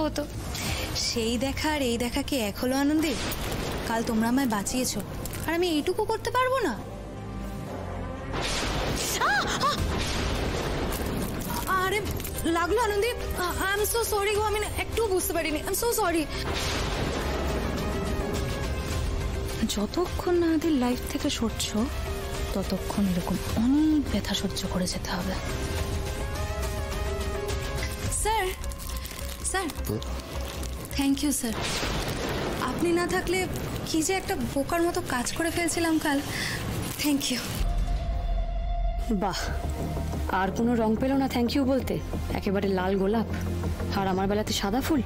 হতো। সেই দেখা আর এই দেখা কি এক হলো আনন্দী? কাল তোমরা আমায় বাঁচিয়েছো, আর আমি এইটুকু করতে পারবো না? আরে লাগলো Anandi, I am so sorry গো, আমি একটু বুঝতে পারিনি, আই এম সো সরি। যতক্ষণ না আমাদের লাইফ থেকে সরছো ততক্ষণ এরকম অনেক ব্যথা সহ্য করে যেতে হবে। Sir, sir, thank you sir. আপনি না থাকলে কি যে একটা বোকার মতো কাজ করে ফেলছিলাম কাল। Thank you. বাহ, আর কোনো রং পেল না থ্যাংক ইউ বলতে? একেবারে লাল গোলাপ, আর আমার বেলাতে সাদা ফুল।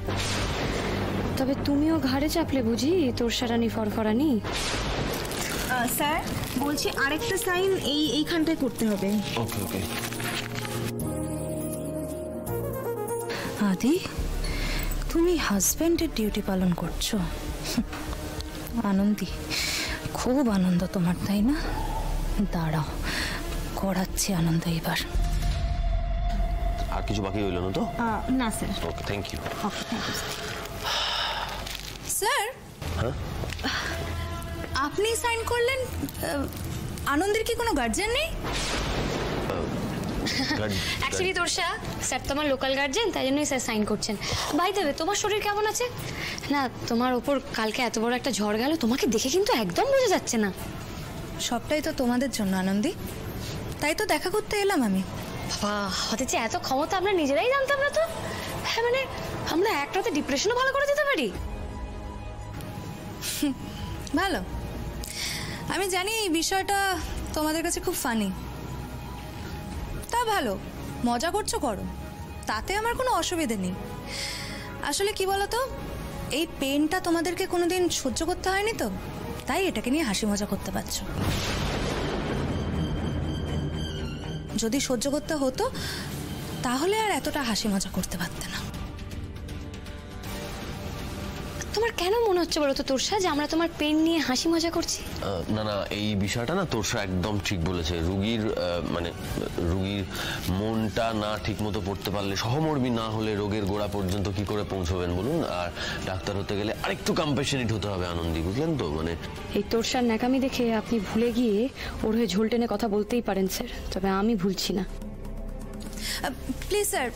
তবে তুমিও ঘাড়ে চাপলে বুঝি তোরসারানি ফরফরানি। স্যার বলছি আরেকটা সাইন এইখানটায় করতে হবে। ওকে ওকে। আদি, তুমি হাজবেন্ডের ডিউটি পালন করছো? আনন্দী, খুব আনন্দ তোমার, তাই না? দাঁড়াও, করাচ্ছি আনন্দ এবার। আর কিছু বাকি হইল না তো? না স্যার। Okay, thank you. Okay, thank you sir. হ্যাঁ, আপনি সাইন করলেন, আনন্দের কি কোনো গার্জিয়ান নেই? অ্যাকচুয়ালি তোরসা স্যার তোমার লোকাল গার্জেন, তাই জন্যই স্যার সাইন করছেন। ভাই দেবে, তোমার শরীর কেমন আছে? না, তোমার ওপর কালকে এত বড় একটা ঝড় গেল, তোমাকে দেখে কিন্তু একদম বোঝা যাচ্ছে না। সবটাই তো তোমাদের জন্য আনন্দী, তাই তো দেখা করতে এলাম আমি। বাবা, হতে যে এত ক্ষমতা আমরা নিজেরাই জানতাম না তো। হ্যাঁ মানে আমরা এক রাতে ডিপ্রেশনও ভালো করে দিতে পারি। ভালো, আমি জানি এই বিষয়টা তোমাদের কাছে খুব ফানি। তা ভালো, মজা করছো করো, তাতে আমার কোনো অসুবিধে নেই। আসলে কি বলতো, এই পেনটা তোমাদেরকে কোনোদিন সহ্য করতে হয়নি তো, তাই এটাকে নিয়ে হাসি মজা করতে পারছো। যদি সহ্য করতে হতো তাহলে আর এতটা হাসি মজা করতে পারতে না। তোমার কেন মনে হচ্ছে বলো তো তোরসা যে আমরা তোমার পেন নিয়ে হাসি মজা করছি? না না, এই বিষয়টা না তোরসা একদম ঠিক বলেছে। রুগীর মনটা না ঠিক মতো পড়তে পারলে, সহমর্মী না হলে রোগের গোড়া পর্যন্ত কি করে পৌঁছবেন বলুন? আর ডাক্তার হতে গেলে আরেকটু কম্প্যাশনেট হতে হবে আনন্দী, বুঝলেন তো? মানে এই তোরসার ন্যাকামি দেখে আপনি ভুলে গিয়ে ওর হয়ে ঝোল টেনে কথা বলতেই পারেন স্যার, তবে আমি ভুলছি না। প্লিজ স্যার,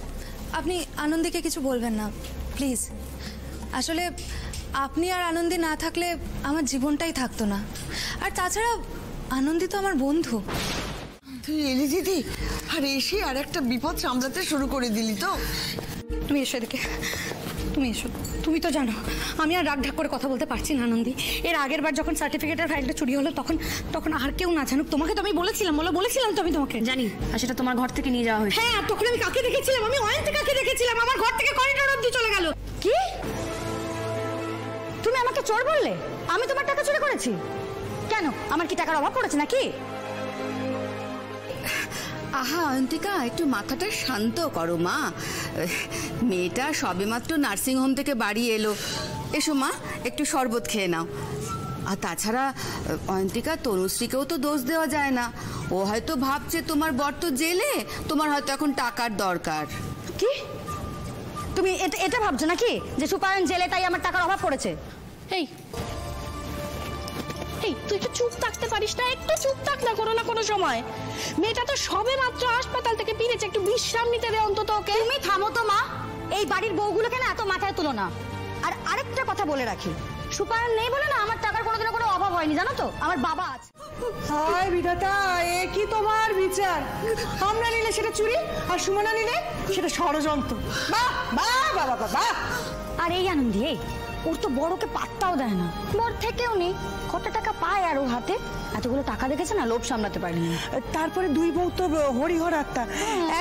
আপনি আনন্দীকে কিছু বলবেন না প্লিজ। আসলে আপনি আর আনন্দী না থাকলে আমার জীবনটাই থাকতো না। আর তাছাড়া আনন্দী তো আমার বন্ধু। তুই এলি দিদি, আর এসে আর একটা বিপদ সামলাতে শুরু করে দিলি তো। তুমি এসো এদিকে, তুমি এসো। তুমি তো জানো আমি আর রাগ ঢাক করে কথা বলতে পারছি না আনন্দী। এর আগের বার যখন সার্টিফিকেটের ফাইলটা চুরি হলো তখন আর কেউ না জানুক, তোমাকে তো আমি বলেছিলাম তো আমি তোমাকে জানি। আর সেটা তোমার ঘর থেকে নিয়ে যাওয়া হয়েছে। হ্যাঁ, তখন আমি কাকে দেখেছিলাম? আমি অয়ন্তিকাকে দেখেছিলাম, আমার ঘর থেকে করিডোর অবধি চলে গেল। কি? তুমি আমাকে চোর বললে? আমি তোমার টাকা চুরি করেছি? কেন, আমার কি টাকার অভাব পড়েছে নাকি? আহা অয়ন্তিকা, একটু মাথাটা শান্ত করো মা। মেয়েটা সবেমাত্র নার্সিংহোম থেকে বাড়ি এলো। এসো মা, একটু শরবত খেয়ে নাও। আর তাছাড়া অয়ন্তিকা, তনুশ্রীকেও তো দোষ দেওয়া যায় না। ও হয়তো ভাবছে তোমার বর তো জেলে, তোমার হয়তো এখন টাকার দরকার। কি তুমি এটা ভাবছো নাকি যে সুপায়ন জেলে তাই আমার টাকার অভাব পড়েছে? এই এই তুই একটু চুপ থাকতে পারিস না? একটু চুপ থাক না কোনো না কোনো সময়। মেয়েটা তো সবে মাত্র হাসপাতাল থেকে ফিরেছে, একটু বিশ্রাম নিতে দে অন্তত ওকে। তুমি থামো তো মা, এই বাড়ির বউগুলোকে না এত মাথায় তুলো না। আর আরেকটা কথা বলে রাখি, সুপায়ন নেই বলে না আমার টাকার কোনোদিনও কোনো অভাব হয়নি, জানো তো? আমার বাবা আছে। হায় বিধাতা, এ কি তোমার বিচার? আমরা নিলে সেটা চুরি, আর সুমনা নিলে সেটা ষড়যন্ত্র। বাহ বাহ বাহ বাহ বাহ। আর এই আনন্দী, ওর তো বড়কে পাত্তাও দেয় না, বড় থেকেও নেই। কত টাকা পায় আর ও হাতে? এতগুলো টাকা দেখেছে না, লোভ সামলাতে পারেনি। তারপরে দুই বউ তো হরিহর আত্মা।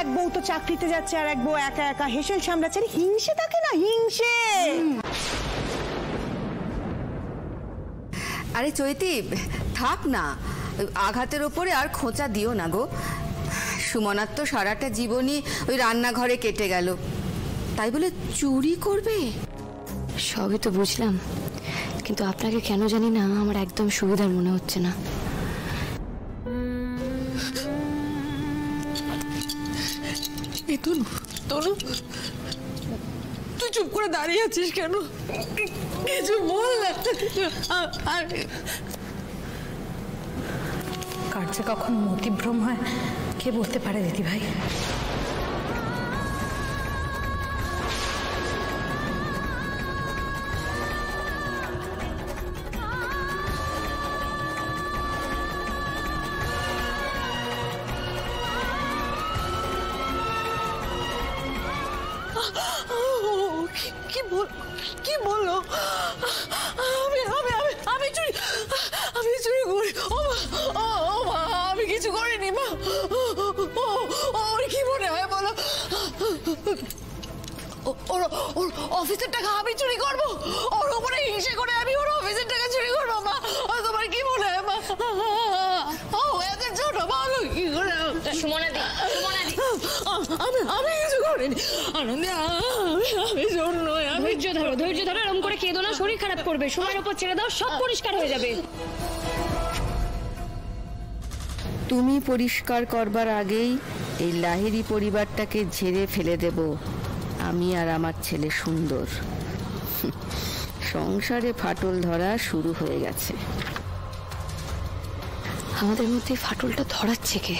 এক বউ তো চাকরিতে যাচ্ছে, আর এক বউ একা একা হেসেল সামলাচ্ছে। হিংসে থাকে না, হিংসে। আরে চৈতি, থাক না, আঘাতের ওপরে আর খোঁচা দিও না গো। সুমনার তো সারাটা জীবনই ওই রান্নাঘরে কেটে গেল, তাই বলে চুরি করবে? সবই তো বুঝলাম, কিন্তু আপনাকে কেন জানি না আমার একদম সুবিধার মনে হচ্ছে না। তনু, তনু, তুই চুপ করে দাঁড়িয়ে আছিস কেন? কিছু বল না। কার যে কখন মতিভ্রম হয় কে বলতে পারে দিদি ভাই। কি বললো? আমি চুরি করি? ও মা, আমি কিছু করিনি মা। ওর কি মনে হয় বলো? ওর অফিসের টাকা আমি চুরি করবো? ওর উপরে হিংসে করে আমি ওর অফিসের টাকা চুরি করবো মা? তোমার কি মনে হয় মা? ও এত ছোট ভালো কি করে? আমি কিছু করিনি আনন্দে। আমি জন্য ধৈর্য ধরো, এরকম করে কেঁদো না, শরীর খারাপ করবে। সময়ের উপর ছেড়ে দাও, সব পরিষ্কার হয়ে যাবে। তুমি পরিষ্কার করবার আগেই এই লাহিড়ী পরিবারটাকে ঝেড়ে ফেলে দেব আমি আর আমার ছেলে সুন্দর। সংসারে ফাটল ধরা শুরু হয়ে গেছে। আমাদের মধ্যে ফাটলটা ধরাচ্ছে কে?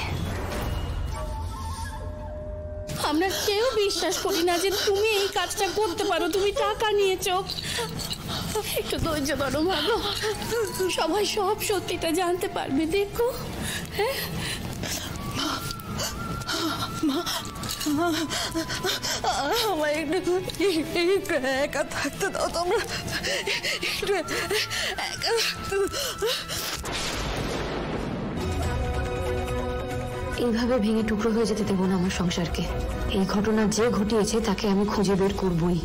আমরা কেউ বিশ্বাস করি না যে তুমি এই কাজটা করতে পারো। তুমি টাকা নিয়েছো। একটু ধৈর্য ধরো ভালো, সবাই সব সত্যিটা জানতে পারবে। দেখো, হ্যাঁ আমার একটু একা থাকতে দাও তোমরা, একটু একা থাকতে। এইভাবে ভেঙে টুকরো হয়ে যেতে দেবো না আমার সংসারকে। এই ঘটনা যে ঘটিয়েছে তাকে আমি খুঁজে বের করবই।